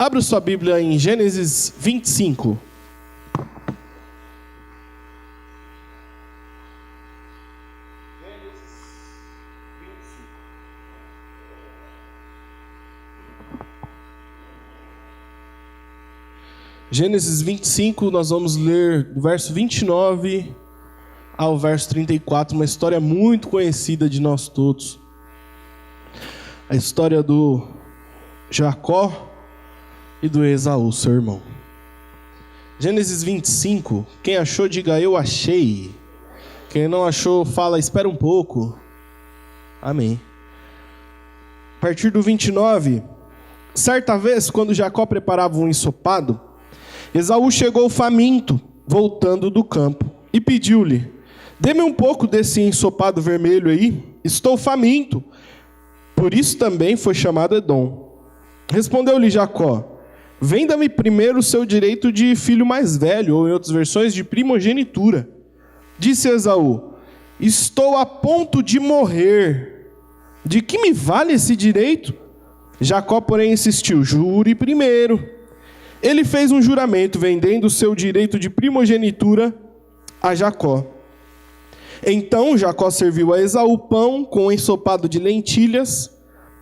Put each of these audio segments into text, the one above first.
Abra sua Bíblia em Gênesis 25. Gênesis 25, nós vamos ler do verso 29 ao verso 34, uma história muito conhecida de nós todos. A história do Jacó e do Esaú, seu irmão. Gênesis 25, quem achou, diga eu achei. Quem não achou, fala espera um pouco. Amém. A partir do 29, certa vez, quando Jacó preparava um ensopado, Esaú chegou faminto, voltando do campo, e pediu-lhe: dê-me um pouco desse ensopado vermelho aí, estou faminto. Por isso também foi chamado Edom. Respondeu-lhe Jacó: venda-me primeiro o seu direito de filho mais velho, ou em outras versões, de primogenitura. Disse Esaú: estou a ponto de morrer. De que me vale esse direito? Jacó, porém, insistiu: jure primeiro. Ele fez um juramento, vendendo o seu direito de primogenitura a Jacó. Então Jacó serviu a Esaú pão com ensopado de lentilhas.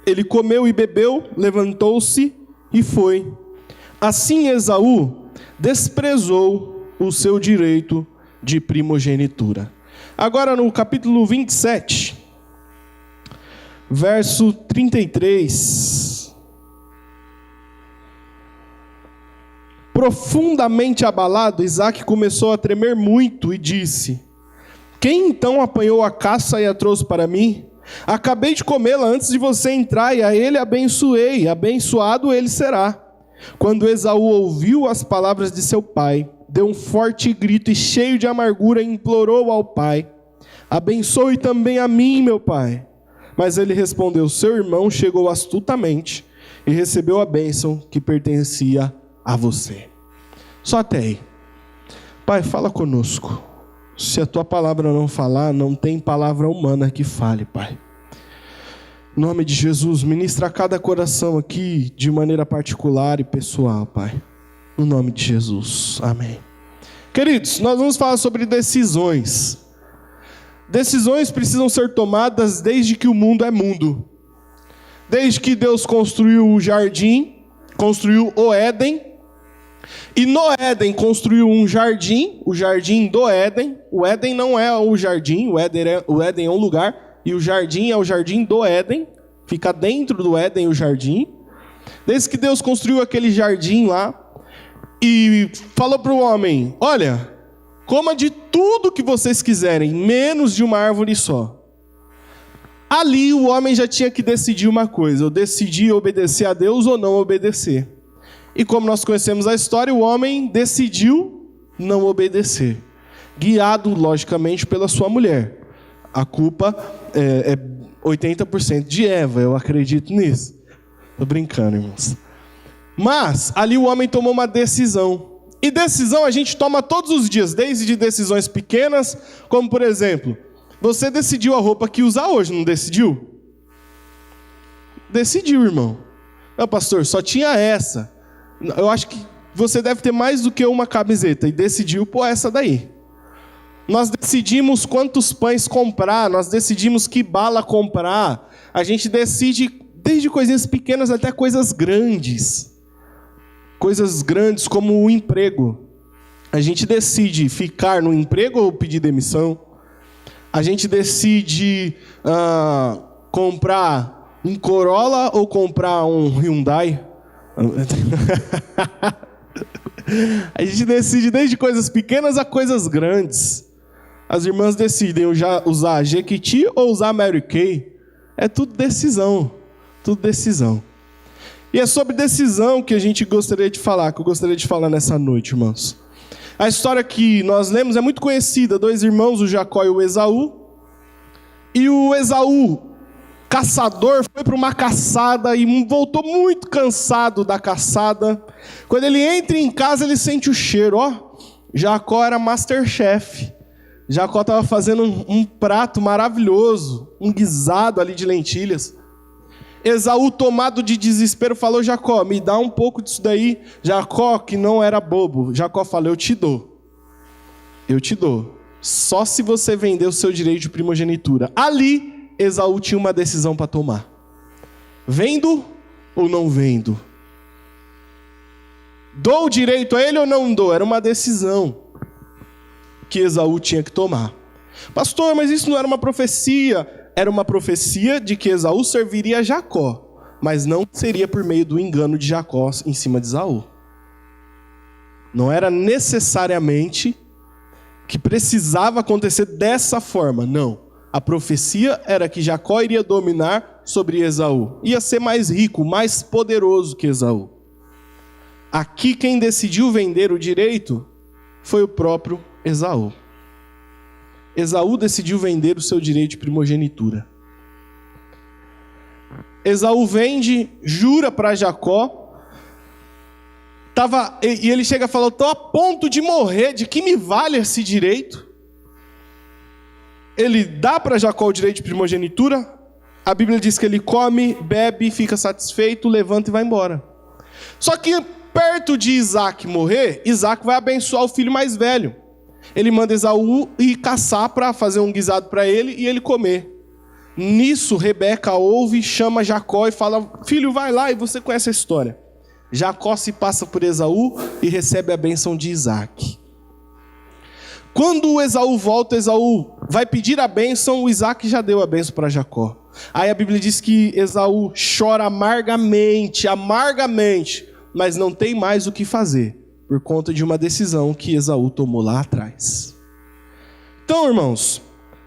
Ele comeu e bebeu, levantou-se e foi. Assim Esaú desprezou o seu direito de primogenitura. Agora no capítulo 27, verso 33. Profundamente abalado, Isaque começou a tremer muito e disse: quem então apanhou a caça e a trouxe para mim? Acabei de comê-la antes de você entrar, e a ele abençoei, abençoado ele será. Quando Esaú ouviu as palavras de seu pai, deu um forte grito e, cheio de amargura, implorou ao pai: abençoe também a mim, meu pai. Mas ele respondeu: seu irmão chegou astutamente e recebeu a bênção que pertencia a você. Só até aí. Pai, fala conosco. Se a tua palavra não falar, não tem palavra humana que fale, Pai. Em nome de Jesus, ministra a cada coração aqui de maneira particular e pessoal, Pai. No nome de Jesus. Amém. Queridos, nós vamos falar sobre decisões. Decisões precisam ser tomadas desde que o mundo é mundo. Desde que Deus construiu o jardim, construiu o Éden, e no Éden construiu um jardim, o jardim do Éden. O Éden não é o jardim, o Éden é um lugar, e o jardim é o jardim do Éden, fica dentro do Éden o jardim. Desde que Deus construiu aquele jardim lá, e falou para o homem: olha, coma de tudo que vocês quiserem, menos de uma árvore só. Ali o homem já tinha que decidir uma coisa: eu decidi obedecer a Deus ou não obedecer. E como nós conhecemos a história, o homem decidiu não obedecer, guiado logicamente pela sua mulher. A culpa é 80% de Eva, eu acredito nisso. Tô brincando, irmãos. Mas ali o homem tomou uma decisão. E decisão a gente toma todos os dias, desde decisões pequenas, como por exemplo, você decidiu a roupa que usar hoje, não decidiu? Decidiu, irmão. Não, pastor, só tinha essa. Eu acho que você deve ter mais do que uma camiseta, e decidiu pôr essa daí. Nós decidimos quantos pães comprar, nós decidimos que bala comprar. A gente decide desde coisinhas pequenas até coisas grandes. Coisas grandes como o emprego. A gente decide ficar no emprego ou pedir demissão. A gente decide comprar um Corolla ou comprar um Hyundai. A gente decide desde coisas pequenas a coisas grandes. As irmãs decidem usar Jequiti ou usar Mary Kay. É tudo decisão. Tudo decisão. E é sobre decisão que a gente gostaria de falar, que eu gostaria de falar nessa noite, irmãos. A história que nós lemos é muito conhecida. Dois irmãos, o Jacó e o Esaú. E o Esaú, caçador, foi para uma caçada e voltou muito cansado da caçada. Quando ele entra em casa, ele sente o cheiro. Jacó era Masterchef. Jacó estava fazendo um prato maravilhoso, um guisado ali de lentilhas. Esaú, tomado de desespero, falou: Jacó, me dá um pouco disso daí. Jacó, que não era bobo, Jacó falou: eu te dou. Eu te dou. Só se você vender o seu direito de primogenitura. Ali, Esaú tinha uma decisão para tomar. Vendo ou não vendo? Dou o direito a ele ou não dou? Era uma decisão que Esaú tinha que tomar. Pastor, mas isso não era uma profecia. Era uma profecia de que Esaú serviria a Jacó, mas não seria por meio do engano de Jacó em cima de Esaú. Não era necessariamente que precisava acontecer dessa forma, não. A profecia era que Jacó iria dominar sobre Esaú. Ia ser mais rico, mais poderoso que Esaú. Aqui quem decidiu vender o direito foi o próprio Esaú. Esaú decidiu vender o seu direito de primogenitura. Esaú vende, jura para Jacó. E ele chega e fala: estou a ponto de morrer, de que me vale esse direito? Ele dá para Jacó o direito de primogenitura. A Bíblia diz que ele come, bebe, fica satisfeito, levanta e vai embora. Só que perto de Isaac morrer, Isaac vai abençoar o filho mais velho. Ele manda Esaú ir caçar para fazer um guisado para ele e ele comer. Nisso, Rebeca ouve, chama Jacó e fala: filho, vai lá. E você conhece a história. Jacó se passa por Esaú e recebe a bênção de Isaac. Quando Esaú volta, Esaú vai pedir a bênção, o Isaac já deu a bênção para Jacó. Aí a Bíblia diz que Esaú chora amargamente, mas não tem mais o que fazer, por conta de uma decisão que Esaú tomou lá atrás. Então, irmãos,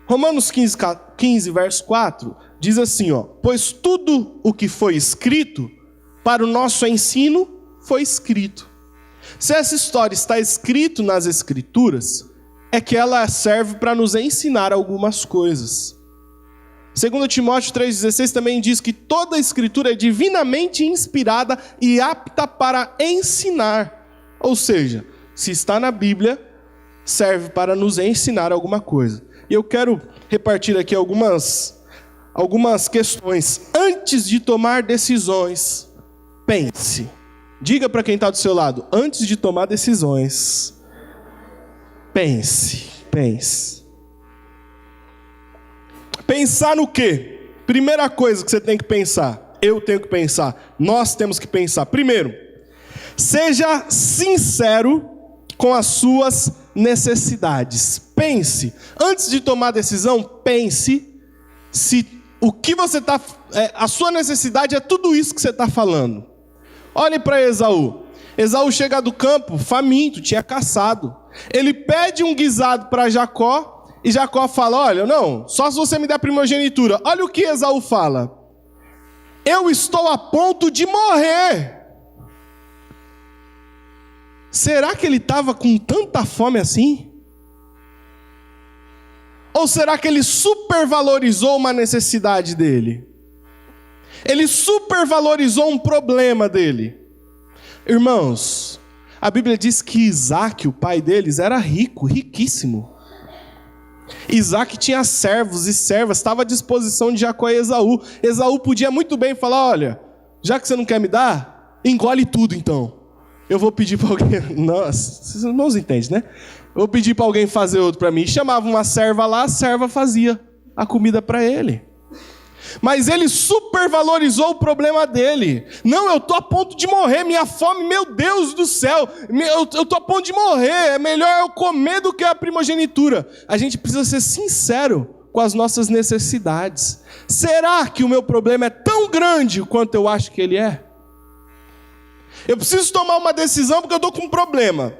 Romanos 15, verso 4, diz assim, pois tudo o que foi escrito para o nosso ensino foi escrito. Se essa história está escrita nas Escrituras, é que ela serve para nos ensinar algumas coisas. 2 Timóteo 3,16 também diz que toda a Escritura é divinamente inspirada e apta para ensinar. Ou seja, se está na Bíblia, serve para nos ensinar alguma coisa. E eu quero repartir aqui algumas questões. Antes de tomar decisões, pense. Diga para quem está do seu lado: antes de tomar decisões, pense. Pensar no quê? Primeira coisa que você tem que pensar, eu tenho que pensar, nós temos que pensar. Primeiro, seja sincero com as suas necessidades. Pense, antes de tomar decisão, pense se o que você está, a sua necessidade é tudo isso que você está falando. Olhe para Esaú. Esaú chega do campo faminto, tinha caçado. Ele pede um guisado para Jacó. E Jacó fala: olha, não, só se você me der primogenitura. Olha o que Esaú fala: eu estou a ponto de morrer. Será que ele estava com tanta fome assim? Ou será que ele supervalorizou uma necessidade dele? Ele supervalorizou um problema dele? Irmãos, a Bíblia diz que Isaac, o pai deles, era rico, riquíssimo. Isaac tinha servos e servas, estava à disposição de Jacó e Esaú. Esaú podia muito bem falar: olha, já que você não quer me dar, engole tudo então. Eu vou pedir para alguém... Nossa, vocês não entendem, né? Eu vou pedir para alguém fazer outro para mim. Chamava uma serva lá, a serva fazia a comida para ele. Mas ele supervalorizou o problema dele. Não, eu estou a ponto de morrer, minha fome, meu Deus do céu, eu estou a ponto de morrer, é melhor eu comer do que a primogenitura. A gente precisa ser sincero com as nossas necessidades. Será que o meu problema é tão grande quanto eu acho que ele é? Eu preciso tomar uma decisão porque eu estou com um problema.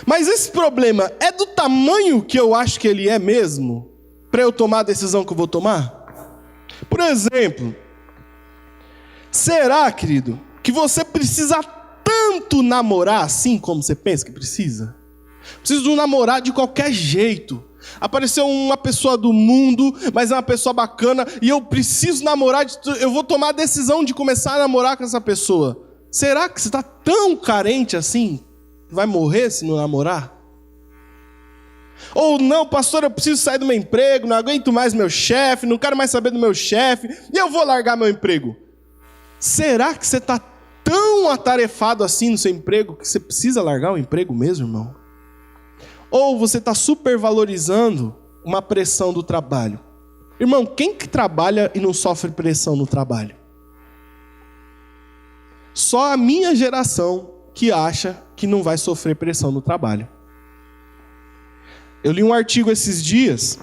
Mas esse problema é do tamanho que eu acho que ele é mesmo, para eu tomar a decisão que eu vou tomar? Por exemplo, será, querido, que você precisa tanto namorar assim como você pensa que precisa? Preciso namorar de qualquer jeito. Apareceu uma pessoa do mundo, mas é uma pessoa bacana, e eu preciso namorar, eu vou tomar a decisão de começar a namorar com essa pessoa. Será que você está tão carente assim, vai morrer se não namorar? Ou não, pastor, eu preciso sair do meu emprego, não aguento mais meu chefe, não quero mais saber do meu chefe, e eu vou largar meu emprego. Será que você está tão atarefado assim no seu emprego que você precisa largar o emprego mesmo, irmão? Ou você está supervalorizando uma pressão do trabalho? Irmão, quem que trabalha e não sofre pressão no trabalho? Só a minha geração que acha que não vai sofrer pressão no trabalho. Eu li um artigo esses dias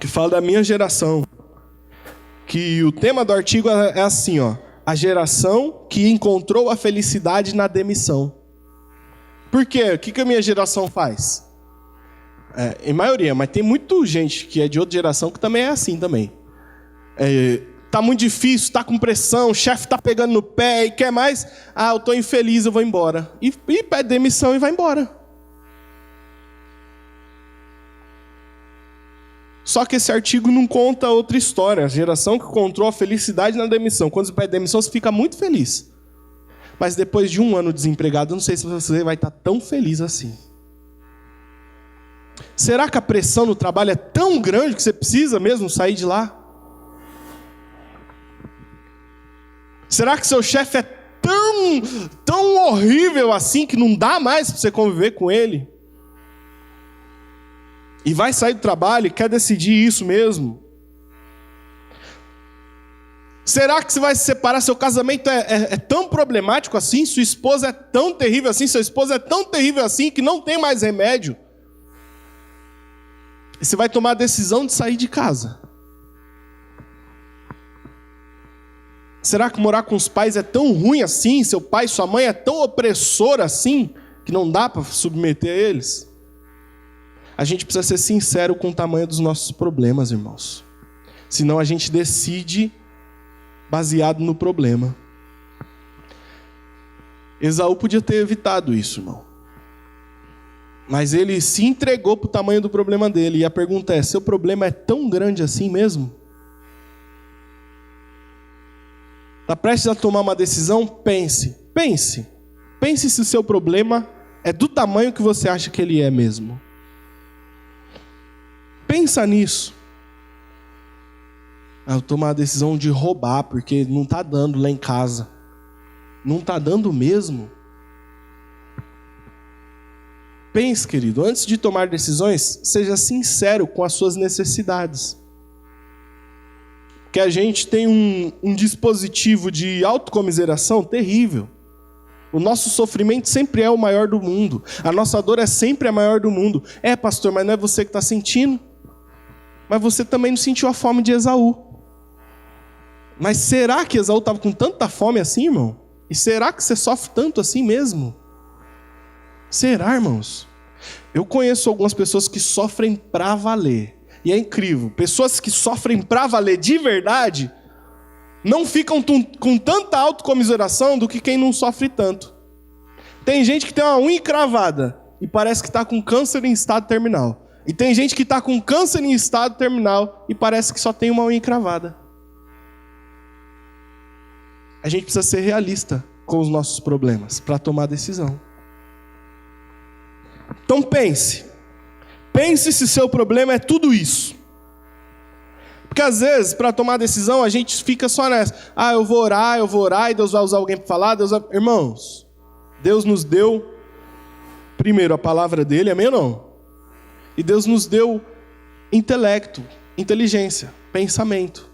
que fala da minha geração, que o tema do artigo é assim, ó: a geração que encontrou a felicidade na demissão. Por quê? O que a minha geração faz? Em maioria, mas tem muita gente que é de outra geração que também é assim também. Tá muito difícil, tá com pressão, o chefe tá pegando no pé e quer mais. Ah, eu tô infeliz, eu vou embora. E pede demissão e vai embora. Só que esse artigo não conta outra história. A geração que encontrou a felicidade na demissão. Quando você pede demissão, você fica muito feliz. Mas depois de um ano desempregado, eu não sei se você vai estar tão feliz assim. Será que a pressão no trabalho é tão grande que você precisa mesmo sair de lá? Será que seu chefe é tão horrível assim que não dá mais para você conviver com ele? E vai sair do trabalho e quer decidir isso mesmo? Será que você vai se separar? Seu casamento é tão problemático assim? Sua esposa é tão terrível assim? Sua esposa é tão terrível assim que não tem mais remédio? E você vai tomar a decisão de sair de casa. Será que morar com os pais é tão ruim assim? Seu pai e sua mãe é tão opressor assim que não dá para submeter a eles? A gente precisa ser sincero com o tamanho dos nossos problemas, irmãos. Senão a gente decide baseado no problema. Esaú podia ter evitado isso, irmão. Mas ele se entregou para o tamanho do problema dele. E a pergunta é: seu problema é tão grande assim mesmo? Está prestes a tomar uma decisão? Pense se o seu problema é do tamanho que você acha que ele é mesmo. Pensa nisso. Eu tomar a decisão de roubar porque não está dando lá em casa. Não está dando mesmo? Pense, querido, antes de tomar decisões, seja sincero com as suas necessidades. Porque a gente tem um dispositivo de autocomiseração terrível. O nosso sofrimento sempre é o maior do mundo. A nossa dor é sempre a maior do mundo. Pastor, mas não é você que está sentindo. Mas você também não sentiu a fome de Esaú. Mas será que Esaú estava com tanta fome assim, irmão? E será que você sofre tanto assim mesmo? Será, irmãos? Eu conheço algumas pessoas que sofrem pra valer. E é incrível. Pessoas que sofrem pra valer de verdade não ficam com tanta autocomiseração do que quem não sofre tanto. Tem gente que tem uma unha encravada e parece que está com câncer em estado terminal. E tem gente que está com câncer em estado terminal e parece que só tem uma unha encravada. A gente precisa ser realista com os nossos problemas para tomar decisão. Então pense se seu problema é tudo isso. Porque às vezes, para tomar decisão, a gente fica só nessa. Eu vou orar, e Deus vai usar alguém para falar. Irmãos, Deus nos deu, primeiro, a palavra dele, amém ou não? E Deus nos deu intelecto, inteligência, pensamento.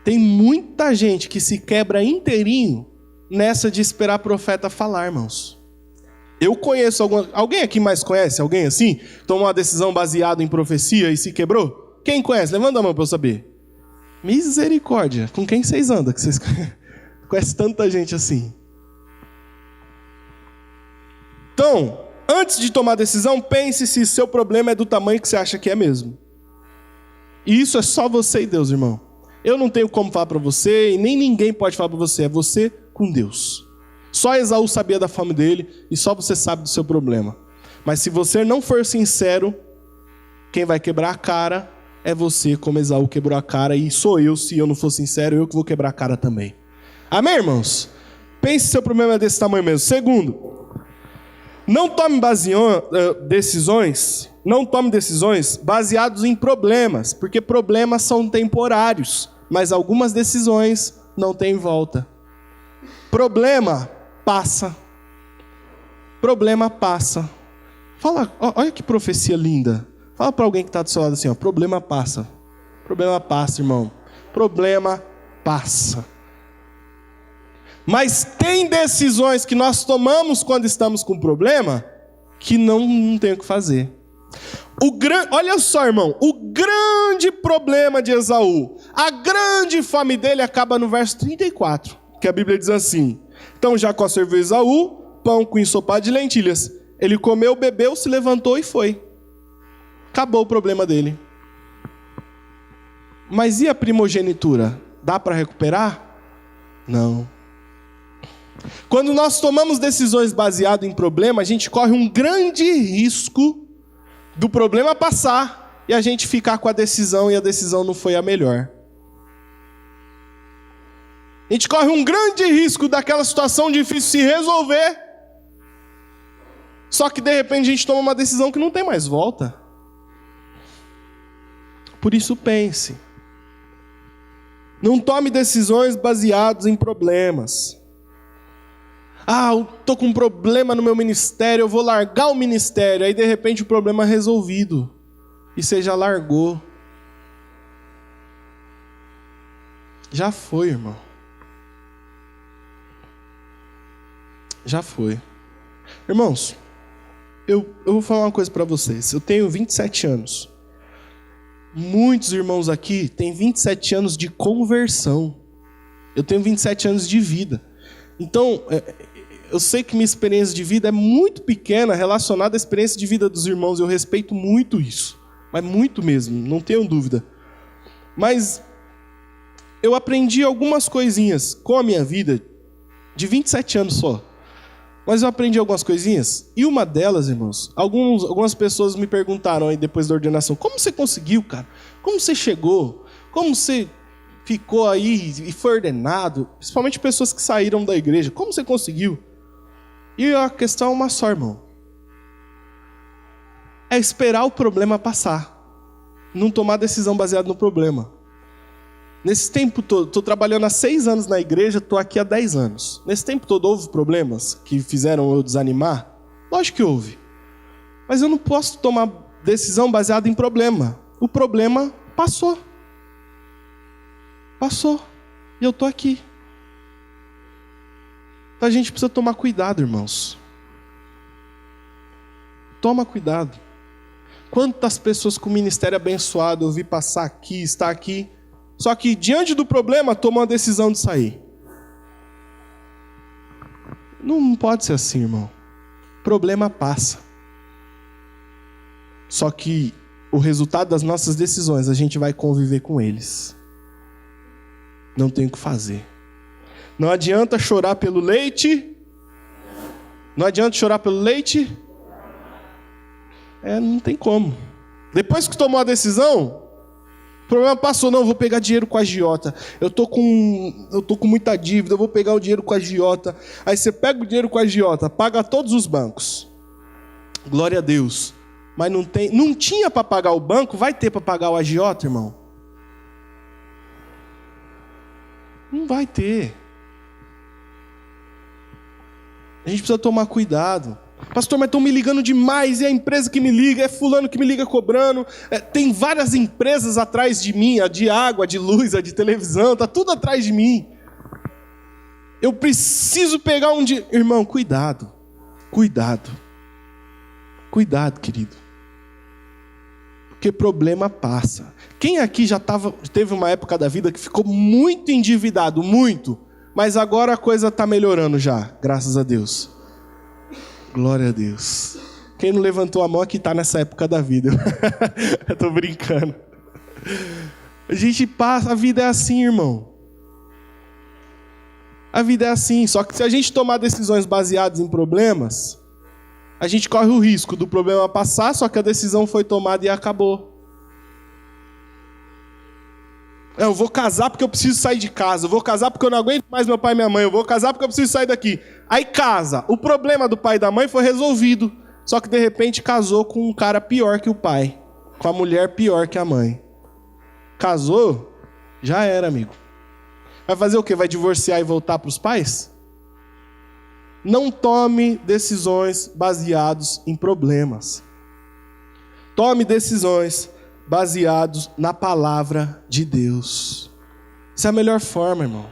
Tem muita gente que se quebra inteirinho nessa de esperar profeta falar, irmãos. Eu conheço alguém aqui mais conhece alguém assim? Tomou uma decisão baseada em profecia e se quebrou? Quem conhece? Levanta a mão para eu saber. Misericórdia. Com quem vocês andam? Que vocês conhecem tanta gente assim. Então, antes de tomar decisão, pense se seu problema é do tamanho que você acha que é mesmo. E isso é só você e Deus, irmão. Eu não tenho como falar para você e nem ninguém pode falar para você. É você com Deus. Só Esaú sabia da fome dele e só você sabe do seu problema. Mas se você não for sincero, quem vai quebrar a cara é você, como Esaú quebrou a cara. E sou eu, se eu não for sincero, eu que vou quebrar a cara também. Amém, irmãos? Pense se seu problema é desse tamanho mesmo. Segundo, não tome decisões baseados em problemas, porque problemas são temporários. mas algumas decisões não têm volta. Problema passa. Problema passa. Fala, olha que profecia linda. Fala para alguém que está do seu lado assim, ó, problema passa. Problema passa, irmão. Problema passa. Mas tem decisões que nós tomamos quando estamos com problema que não tem o que fazer. Olha só, irmão, o grande problema de Esaú, a grande fome dele acaba no verso 34, que a Bíblia diz assim: então Jacó serviu Esaú pão com ensopado de lentilhas. Ele comeu, bebeu, se levantou e foi. Acabou o problema dele. Mas e a primogenitura? Dá para recuperar? Não. Quando nós tomamos decisões baseadas em problema, a gente corre um grande risco do problema passar e a gente ficar com a decisão e a decisão não foi a melhor. A gente corre um grande risco daquela situação difícil se resolver, só que de repente a gente toma uma decisão que não tem mais volta. Por isso pense. Não tome decisões baseadas em problemas. Eu estou com um problema no meu ministério, eu vou largar o ministério. Aí de repente o problema é resolvido. E você já largou. Já foi, irmão. Já foi. Irmãos, eu vou falar uma coisa para vocês. Eu tenho 27 anos. Muitos irmãos aqui têm 27 anos de conversão. Eu tenho 27 anos de vida. Então, eu sei que minha experiência de vida é muito pequena relacionada à experiência de vida dos irmãos. Eu respeito muito isso. Mas muito mesmo, não tenho dúvida. Mas eu aprendi algumas coisinhas com a minha vida, de 27 anos só. Mas eu aprendi algumas coisinhas. E uma delas, irmãos, algumas pessoas me perguntaram aí depois da ordenação: como você conseguiu, cara? Como você chegou? Como você ficou aí e foi ordenado? Principalmente pessoas que saíram da igreja. Como você conseguiu? E a questão é uma só, irmão. É esperar o problema passar. Não tomar decisão baseada no problema. Nesse tempo todo, estou trabalhando há 6 anos na igreja, estou aqui há 10 anos. Nesse tempo todo houve problemas que fizeram eu desanimar? Lógico que houve. Mas eu não posso tomar decisão baseada em problema. O problema passou. Passou. E eu estou aqui. Então a gente precisa tomar cuidado, irmãos. Toma cuidado. Quantas pessoas com o ministério abençoado eu vi passar aqui, estar aqui, só que diante do problema tomou a decisão de sair. Não pode ser assim, irmão. Problema passa. Só que o resultado das nossas decisões, a gente vai conviver com eles. Não tem o que fazer. Não adianta chorar pelo leite. Não adianta chorar pelo leite. Não tem como. Depois que tomou a decisão, o problema passou. Não, eu vou pegar dinheiro com a agiota. Eu tô com muita dívida, eu vou pegar o dinheiro com a agiota. Aí você pega o dinheiro com a agiota, paga todos os bancos. Glória a Deus. Mas não tinha para pagar o banco, vai ter para pagar o agiota, irmão? Não vai ter. A gente precisa tomar cuidado. Pastor, mas estão me ligando demais, e a empresa que me liga, é fulano que me liga cobrando, tem várias empresas atrás de mim, a de água, a de luz, a de televisão, está tudo atrás de mim. Eu preciso pegar um dinheiro. Irmão, cuidado, cuidado, cuidado, querido. Porque problema passa. Quem aqui já teve uma época da vida que ficou muito endividado, muito, mas agora a coisa está melhorando já, graças a Deus. Glória a Deus. Quem não levantou a mão aqui está nessa época da vida. Eu estou brincando. A gente passa, a vida é assim, irmão. A vida é assim. Só que se a gente tomar decisões baseadas em problemas, a gente corre o risco do problema passar, só que a decisão foi tomada e acabou. Eu vou casar porque eu preciso sair de casa. Eu vou casar porque eu não aguento mais meu pai e minha mãe. Eu vou casar porque eu preciso sair daqui. Aí casa. O problema do pai e da mãe foi resolvido. Só que de repente casou com um cara pior que o pai. Com a mulher pior que a mãe. Casou, Já era, amigo. Vai fazer o quê? Vai divorciar e voltar para os pais? Não tome decisões baseadas em problemas. Tome decisões baseadas na palavra de Deus. Essa é a melhor forma, irmão.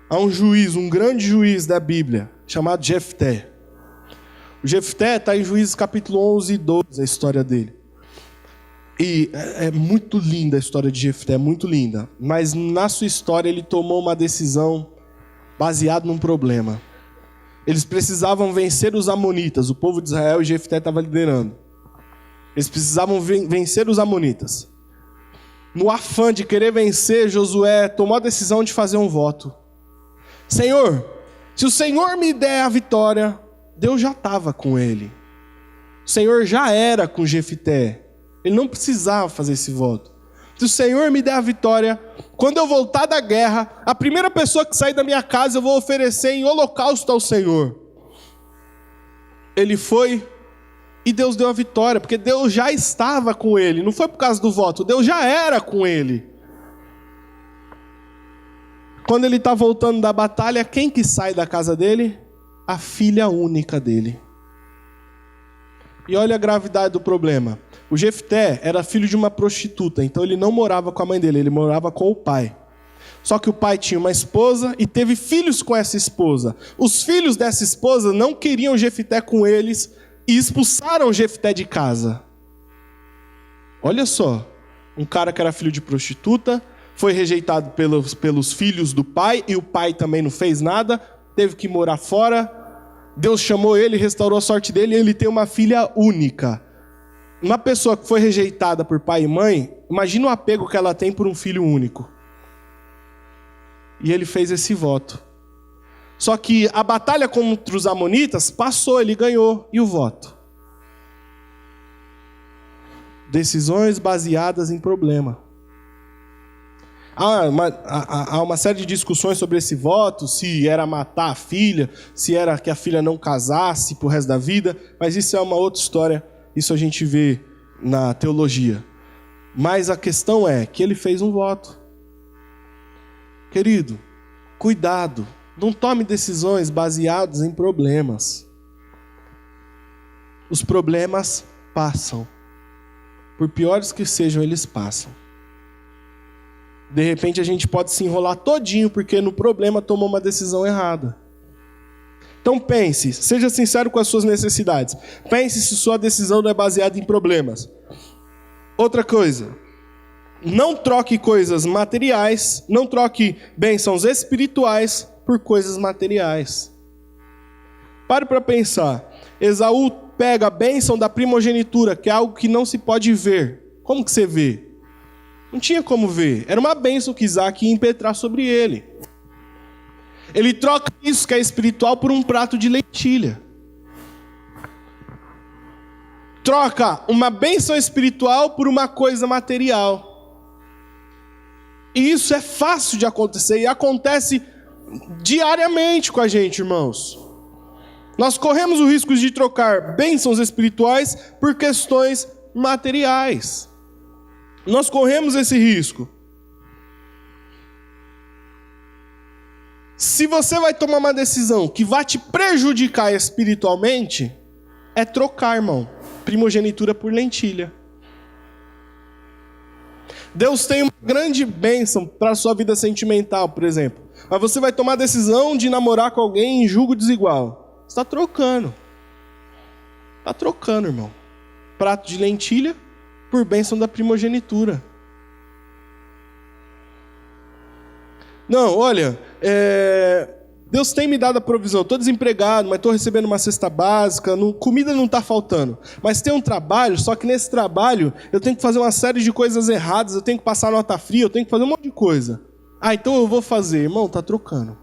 Há um juiz, um grande juiz da Bíblia, chamado Jefté. O Jefté está em Juízes capítulo 11 e 12, a história dele. E é muito linda a história de Jefté, é muito linda. Mas na sua história ele tomou uma decisão baseada num problema. Eles precisavam vencer os amonitas, o povo de Israel, e Jefté estava liderando. Eles precisavam vencer os amonitas. No afã de querer vencer, Josué tomou a decisão de fazer um voto. Senhor, se o Senhor me der a vitória, Deus já estava com ele. O Senhor já era com Jefté. Ele não precisava fazer esse voto. Se o Senhor me der a vitória, quando eu voltar da guerra, a primeira pessoa que sair da minha casa eu vou oferecer em holocausto ao Senhor. Ele foi e Deus deu a vitória, porque Deus já estava com ele. Não foi por causa do voto, Deus já era com ele. Quando ele está voltando da batalha, quem que sai da casa dele? A filha única dele. E olha a gravidade do problema. O Jefté era filho de uma prostituta, então ele não morava com a mãe dele, ele morava com o pai. Só que o pai tinha uma esposa e teve filhos com essa esposa. Os filhos dessa esposa não queriam Jefté com eles e expulsaram Jefté de casa. Olha só, um cara que era filho de prostituta, foi rejeitado pelos filhos do pai, e o pai também não fez nada, teve que morar fora. Deus chamou ele, restaurou a sorte dele, e ele tem uma filha única. Uma pessoa que foi rejeitada por pai e mãe, imagina o apego que ela tem por um filho único. E ele fez esse voto. Só que a batalha contra os amonitas passou, ele ganhou. E o voto? Decisões baseadas em problema. Há uma série de discussões sobre esse voto, se era matar a filha, se era que a filha não casasse pro resto da vida, mas isso é uma outra história, isso a gente vê na teologia. Mas a questão é que ele fez um voto. Querido, cuidado, não tome decisões baseadas em problemas. Os problemas passam. Por piores que sejam, eles passam. De repente a gente pode se enrolar todinho porque no problema tomou uma decisão errada. Então pense, seja sincero com as suas necessidades. Pense se sua decisão não é baseada em problemas. Outra coisa, não troque coisas materiais, não troque bênçãos espirituais por coisas materiais. Pare para pensar. Esaú pega a bênção da primogenitura, que é algo que não se pode ver. Como que você vê? Não tinha como ver. Era uma bênção que Isaac ia impetrar sobre ele. Ele troca isso que é espiritual por um prato de lentilha. Troca uma bênção espiritual por uma coisa material. E isso é fácil de acontecer e acontece diariamente com a gente, irmãos. Nós corremos o risco de trocar bênçãos espirituais por questões materiais. Nós corremos esse risco. Se você vai tomar uma decisão que vai te prejudicar espiritualmente, é trocar, irmão, primogenitura por lentilha. Deus tem uma grande bênção para a sua vida sentimental, por exemplo. Mas você vai tomar a decisão de namorar com alguém em julgo desigual. Você está trocando. Está trocando, irmão. Prato de lentilha por bênção da primogenitura. Não, olha, Deus tem me dado a provisão. Estou desempregado, mas estou recebendo uma cesta básica, comida não está faltando. Mas tem um trabalho, só que nesse trabalho eu tenho que fazer uma série de coisas erradas, eu tenho que passar nota fria, eu tenho que fazer um monte de coisa. Então eu vou fazer. Irmão, está trocando.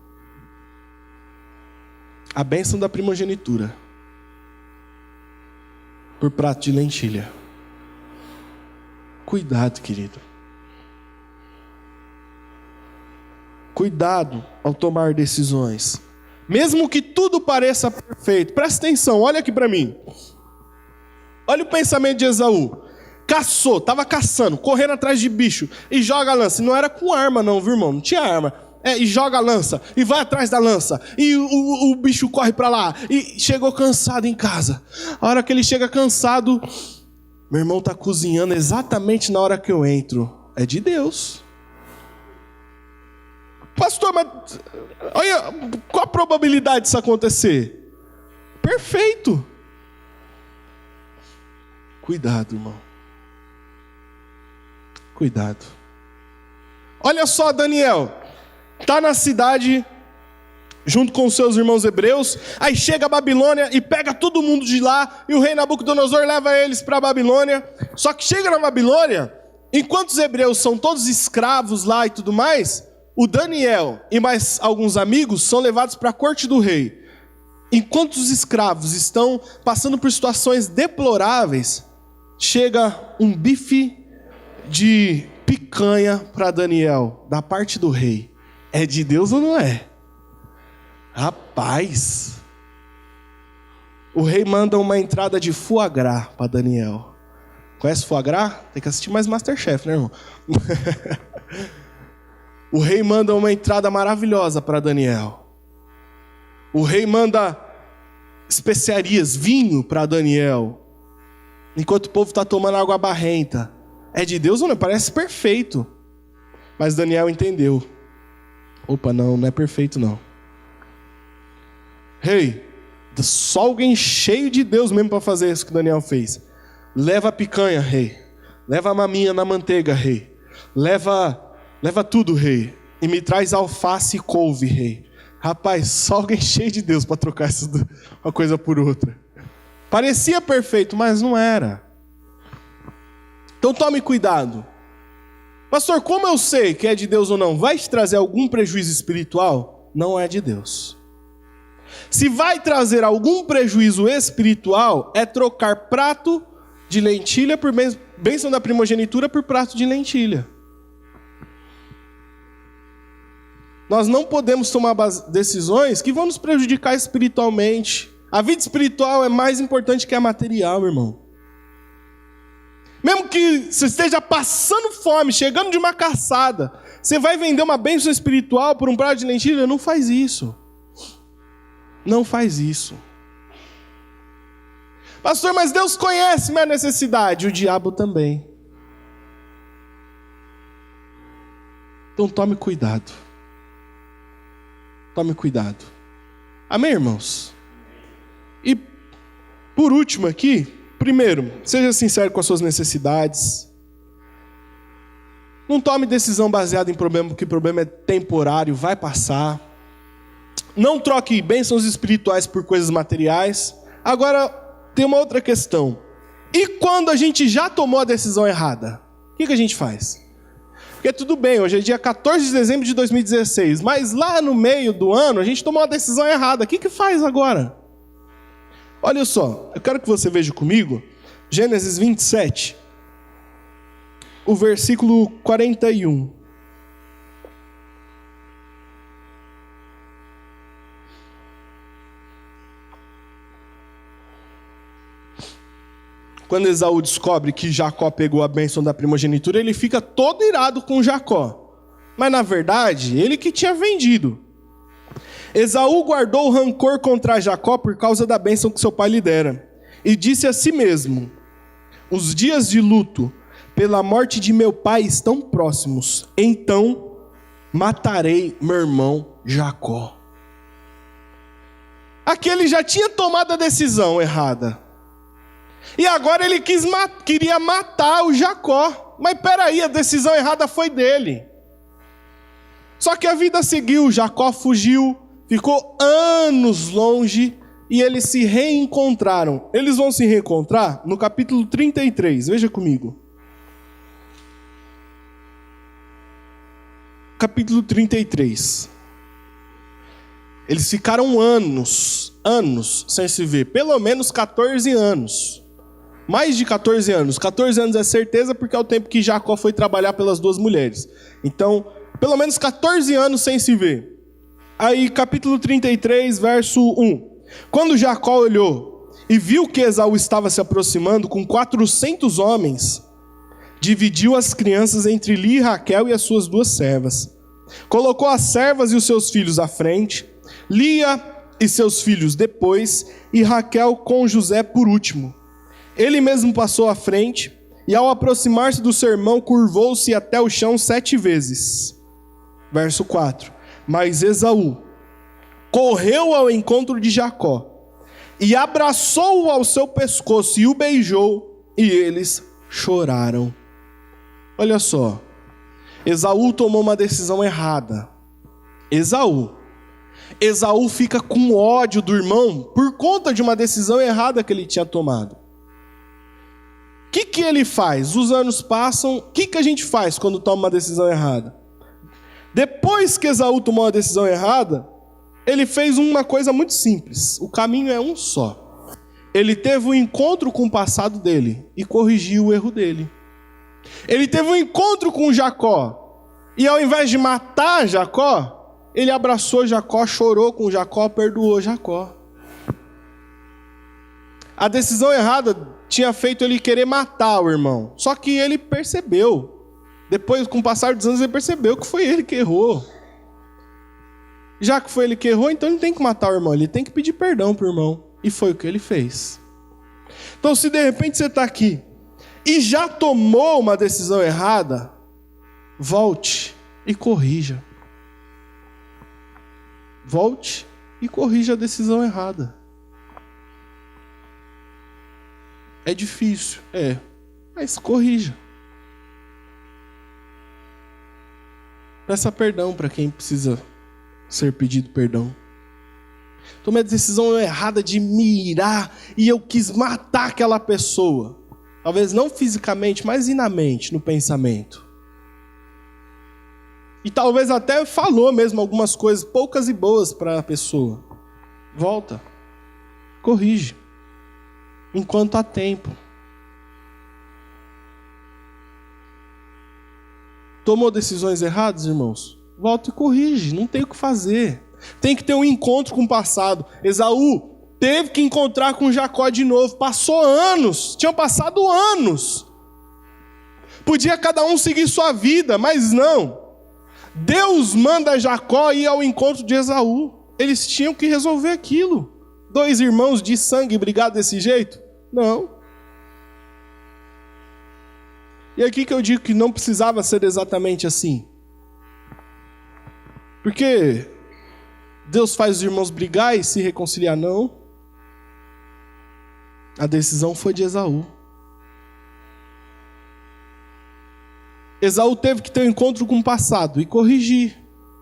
A bênção da primogenitura por prato de lentilha. Cuidado, querido. Cuidado ao tomar decisões. Mesmo que tudo pareça perfeito. Presta atenção, olha aqui para mim. Olha o pensamento de Esaú. caçou, estava caçando, correndo atrás de bicho, e joga a lança. E não era com arma não, viu, irmão? Não tinha arma. E joga a lança, e vai atrás da lança, e o bicho corre para lá, e chegou cansado em casa. A hora que ele chega cansado, meu irmão está cozinhando exatamente na hora que eu entro. É de Deus. Pastor, mas olha, qual a probabilidade disso acontecer? Perfeito. Cuidado, irmão. Cuidado. Olha só, Daniel. Está na cidade, junto com os seus irmãos hebreus. Aí chega a Babilônia e pega todo mundo de lá. E o rei Nabucodonosor leva eles para a Babilônia. Só que chega na Babilônia, enquanto os hebreus são todos escravos lá e tudo mais, o Daniel e mais alguns amigos são levados para a corte do rei. Enquanto os escravos estão passando por situações deploráveis, chega um bife de picanha para Daniel, da parte do rei. É de Deus ou não é? Rapaz! O rei manda uma entrada de foie gras para Daniel. Conhece foie gras? Tem que assistir mais Masterchef, né, irmão? O rei manda uma entrada maravilhosa para Daniel. O rei manda especiarias, vinho para Daniel. Enquanto o povo está tomando água barrenta. É de Deus ou não? Parece perfeito. Mas Daniel entendeu. Opa, não é perfeito não. Rei, só alguém cheio de Deus mesmo para fazer isso que Daniel fez. Leva a picanha, rei. Leva a maminha na manteiga, rei. Leva tudo, rei. E me traz alface e couve, rei. Rapaz, só alguém cheio de Deus para trocar uma coisa por outra. Parecia perfeito, mas não era. Então tome cuidado. Pastor, como eu sei que é de Deus ou não? Vai te trazer algum prejuízo espiritual? Não é de Deus. Se vai trazer algum prejuízo espiritual, é trocar prato de lentilha por bênção da primogenitura por prato de lentilha. Nós não podemos tomar decisões que vão nos prejudicar espiritualmente. A vida espiritual é mais importante que a material, irmão. Mesmo que você esteja passando fome, chegando de uma caçada, você vai vender uma bênção espiritual por um prato de lentilha? Não faz isso. Não faz isso. Pastor, mas Deus conhece minha necessidade. O diabo também. Então tome cuidado. Tome cuidado. Amém, irmãos? E por último aqui, primeiro, seja sincero com as suas necessidades. Não tome decisão baseada em problema, porque o problema é temporário, vai passar. Não troque bênçãos espirituais por coisas materiais. Agora, tem uma outra questão. E quando a gente já tomou a decisão errada? O que a gente faz? Porque tudo bem, hoje é dia 14 de dezembro de 2016, mas lá no meio do ano a gente tomou a decisão errada. O que faz agora? Olha só, eu quero que você veja comigo, Gênesis 27, o versículo 41. Quando Esaú descobre que Jacó pegou a bênção da primogenitura, ele fica todo irado com Jacó. Mas na verdade, ele que tinha vendido. Esaú guardou rancor contra Jacó por causa da bênção que seu pai lhe dera. E disse a si mesmo: os dias de luto pela morte de meu pai estão próximos. Então matarei meu irmão Jacó. Aqui ele já tinha tomado a decisão errada. E agora ele queria matar o Jacó. Mas peraí, a decisão errada foi dele. Só que a vida seguiu, Jacó fugiu, ficou anos longe e eles se reencontraram. Eles vão se reencontrar no capítulo 33, veja comigo. Capítulo 33. Eles ficaram anos sem se ver, pelo menos 14 anos. Mais de 14 anos. 14 anos é certeza porque é o tempo que Jacó foi trabalhar pelas duas mulheres. Então, pelo menos 14 anos sem se ver. Aí, capítulo 33, verso 1. Quando Jacó olhou e viu que Esaú estava se aproximando com 400 homens, dividiu as crianças entre Lia e Raquel e as suas 2 servas. Colocou as servas e os seus filhos à frente, Lia e seus filhos depois, e Raquel com José por último. Ele mesmo passou à frente, e ao aproximar-se do seu irmão, curvou-se até o chão 7 vezes. Verso 4. Mas Esaú correu ao encontro de Jacó, e abraçou-o ao seu pescoço, e o beijou, e eles choraram. Olha só, Esaú tomou uma decisão errada. Esaú fica com ódio do irmão por conta de uma decisão errada que ele tinha tomado. O que ele faz? Os anos passam, o que a gente faz quando toma uma decisão errada? Depois que Esaú tomou a decisão errada, ele fez uma coisa muito simples. O caminho é um só. Ele teve um encontro com o passado dele e corrigiu o erro dele. Ele teve um encontro com Jacó, e ao invés de matar Jacó, ele abraçou Jacó, chorou com Jacó, perdoou Jacó. A decisão errada tinha feito ele querer matar o irmão, só que ele percebeu, depois com o passar dos anos ele percebeu que foi ele que errou. Já que foi ele que errou, então ele tem que matar o irmão, ele tem que pedir perdão para o irmão, e foi o que ele fez. Então se de repente você está aqui e já tomou uma decisão errada, volte e corrija. Volte e corrija a decisão errada. É difícil, mas corrija. Peça perdão para quem precisa ser pedido perdão. Tomei a decisão errada de mirar e eu quis matar aquela pessoa. Talvez não fisicamente, mas na mente, no pensamento. E talvez até falou mesmo algumas coisas poucas e boas para a pessoa. Volta. Corrige. Enquanto há tempo. Tomou decisões erradas, irmãos? Volta e corrige. Não tem o que fazer. Tem que ter um encontro com o passado. Esaú teve que encontrar com Jacó de novo. Passou anos. Tinham passado anos. Podia cada um seguir sua vida, mas não. Deus manda Jacó ir ao encontro de Esaú. Eles tinham que resolver aquilo. 2 irmãos de sangue brigar desse jeito? Não. E aqui que eu digo que não precisava ser exatamente assim. Porque Deus faz os irmãos brigar e se reconciliar, não. A decisão foi de Esaú. Esaú teve que ter um encontro com o passado e corrigir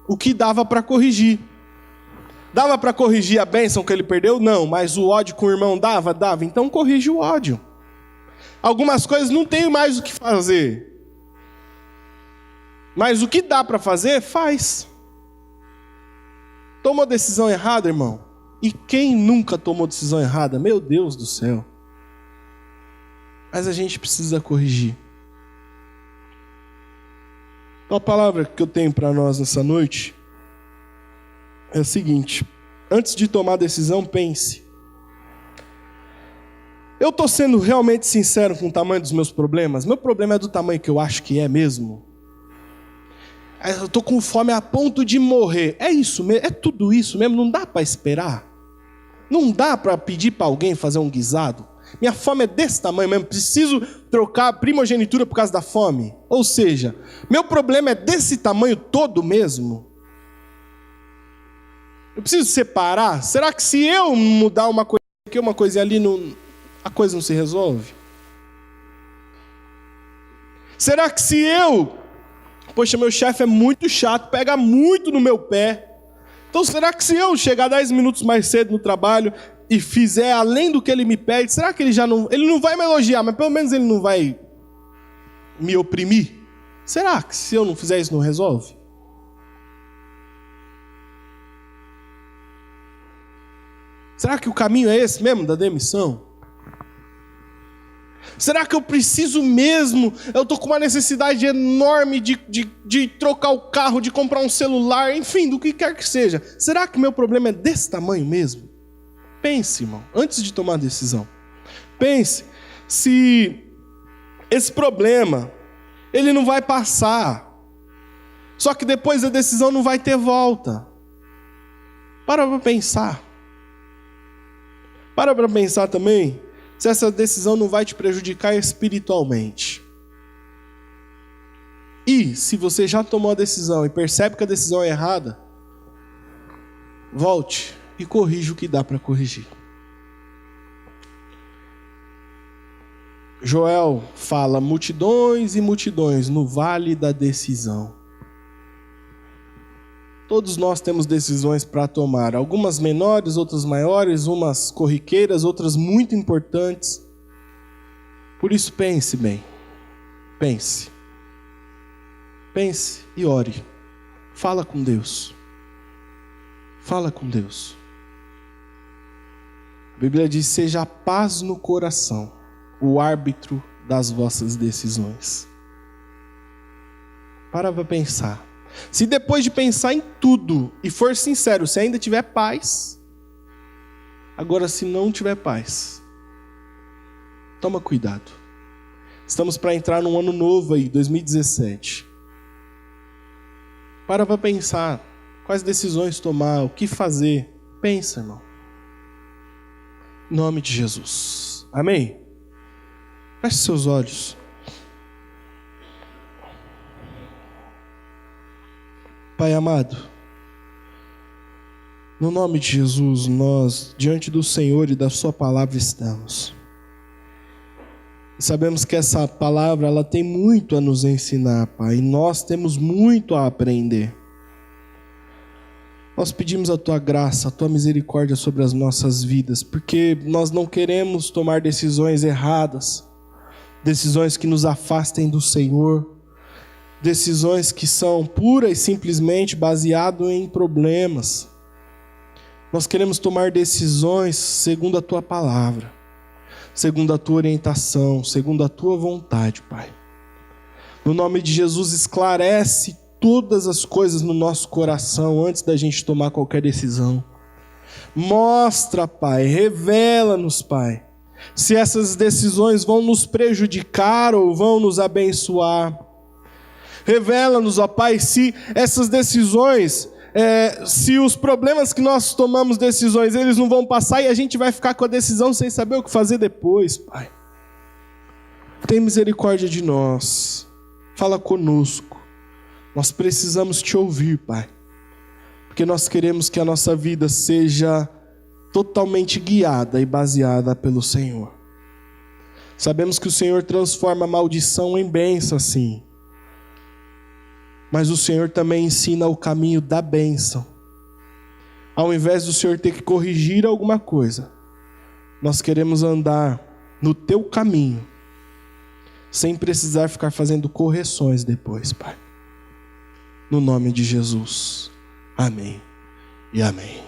o que dava para corrigir. Dava para corrigir a bênção que ele perdeu? Não, mas o ódio com o irmão dava? Dava. Então corrige o ódio. Algumas coisas não tem mais o que fazer. Mas o que dá para fazer, faz. Tomou decisão errada, irmão? E quem nunca tomou decisão errada? Meu Deus do céu. Mas a gente precisa corrigir. Então a palavra que eu tenho para nós nessa noite é a seguinte: antes de tomar decisão, pense. Eu estou sendo realmente sincero com o tamanho dos meus problemas? Meu problema é do tamanho que eu acho que é mesmo? Eu estou com fome a ponto de morrer. É isso mesmo? É tudo isso mesmo? Não dá para esperar? Não dá para pedir para alguém fazer um guisado? Minha fome é desse tamanho mesmo? Preciso trocar a primogenitura por causa da fome? Ou seja, meu problema é desse tamanho todo mesmo? Eu preciso separar? Será que se eu mudar uma coisa aqui, uma coisa ali, a coisa não se resolve? Será que se eu... Poxa, meu chefe é muito chato, pega muito no meu pé. Então será que se eu chegar 10 minutos mais cedo no trabalho e fizer além do que ele me pede, será que ele já não... Ele não vai me elogiar, mas pelo menos ele não vai me oprimir? Será que se eu não fizer isso não resolve? Será que o caminho é esse mesmo, da demissão? Será que eu preciso mesmo? Eu estou com uma necessidade enorme de trocar o carro, de comprar um celular, enfim, do que quer que seja. Será que meu problema é desse tamanho mesmo? Pense, irmão, antes de tomar a decisão. Pense se esse problema Ele não vai passar. Só que depois a decisão não vai ter volta. Para pensar. Para pensar também se essa decisão não vai te prejudicar espiritualmente. E se você já tomou a decisão e percebe que a decisão é errada, volte e corrija o que dá para corrigir. Joel fala: multidões e multidões no vale da decisão. Todos nós temos decisões para tomar, algumas menores, outras maiores, umas corriqueiras, outras muito importantes. Por isso pense bem, pense e ore, fala com Deus, fala com Deus. A Bíblia diz: seja a paz no coração o árbitro das vossas decisões. Para pensar. Se depois de pensar em tudo e for sincero, se ainda tiver paz, agora se não tiver paz, toma cuidado. Estamos para entrar num ano novo aí, 2017. Para pensar quais decisões tomar, o que fazer. Pensa, irmão. Em nome de Jesus. Amém? Feche seus olhos. Pai amado, no nome de Jesus, nós, diante do Senhor e da sua palavra estamos. E sabemos que essa palavra, ela tem muito a nos ensinar, Pai, e nós temos muito a aprender. Nós pedimos a Tua graça, a Tua misericórdia sobre as nossas vidas, porque nós não queremos tomar decisões erradas, decisões que nos afastem do Senhor, decisões que são pura e simplesmente baseadas em problemas. Nós queremos tomar decisões segundo a Tua palavra, segundo a Tua orientação, segundo a Tua vontade, Pai. No nome de Jesus, esclarece todas as coisas no nosso coração antes da gente tomar qualquer decisão. Mostra, Pai, revela-nos, Pai, se essas decisões vão nos prejudicar ou vão nos abençoar. Revela-nos, ó Pai, se essas decisões, se os problemas que nós tomamos decisões, eles não vão passar e a gente vai ficar com a decisão sem saber o que fazer depois, Pai. Tem misericórdia de nós. Fala conosco. Nós precisamos Te ouvir, Pai. Porque nós queremos que a nossa vida seja totalmente guiada e baseada pelo Senhor. Sabemos que o Senhor transforma a maldição em bênção, sim. Mas o Senhor também ensina o caminho da bênção. Ao invés do Senhor ter que corrigir alguma coisa, nós queremos andar no Teu caminho, sem precisar ficar fazendo correções depois, Pai. No nome de Jesus. Amém e amém.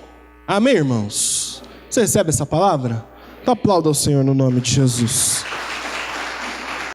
Amém, irmãos? Você recebe essa palavra? Então aplauda ao Senhor no nome de Jesus.